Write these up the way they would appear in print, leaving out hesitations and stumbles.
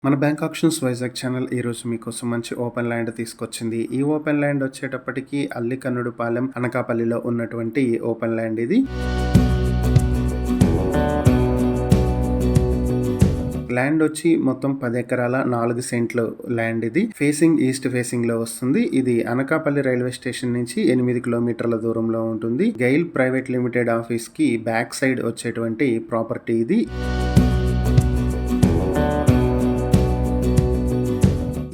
మన bank options Vizag channel ఈరోజు మీకోసం మంచి ఓపెన్ ల్యాండ్ తీసుకొచ్చింది. ఈ ఓపెన్ ల్యాండ్ వచ్చేటప్పటికి అల్లికన్నుడుపాలెం అనకాపల్లిలో ఉన్నటువంటి ఓపెన్ ల్యాండ్ ఇది. ల్యాండ్ వచ్చి మొత్తం 10 ఎకరాల 4 సెంట్లు ల్యాండ్ ఇది. ఫేసింగ్ ఈస్ట్ ఫేసింగ్ లో వస్తుంది. ఇది అనకాపల్లి రైల్వే స్టేషన్ నుంచి 8 కిలోమీటర్ల దూరంలో ఉంటుంది. గైల్ ప్రైవేట్ లిమిటెడ్ ఆఫీస్ కి బ్యాక్ సైడ్ వచ్చేటువంటి ప్రాపర్టీ ఇది.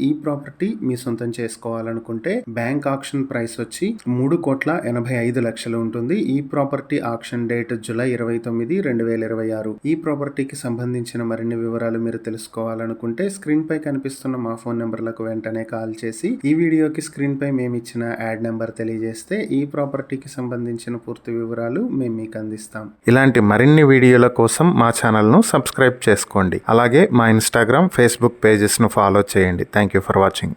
ఈ ప్రాపర్టీ మీ సొంతం చేసుకోవాలనుకుంటే బ్యాంక్ ఆక్షన్ ప్రైస్ వచ్చి 3,85,00,000 ఉంటుంది. ఈ ప్రాపర్టీ ఆక్షన్ డేట్ జూలై 29, 2026. ఈ ప్రాపర్టీకి సంబంధించిన మరిన్ని వివరాలు మీరు తెలుసుకోవాలనుకుంటే స్క్రీన్ పై కనిపిస్తున్న మా ఫోన్ నెంబర్లకు వెంటనే కాల్ చేసి ఈ వీడియోకి స్క్రీన్ పై మేము ఇచ్చిన యాడ్ నెంబర్ తెలియజేస్తే ఈ ప్రాపర్టీకి సంబంధించిన పూర్తి వివరాలు మేము మీకు అందిస్తాం. ఇలాంటి మరిన్ని వీడియోల కోసం మా ఛానల్ను సబ్స్క్రైబ్ చేసుకోండి. అలాగే మా ఇన్స్టాగ్రామ్, ఫేస్బుక్ పేజెస్ను ఫాలో చేయండి. Thank you for watching.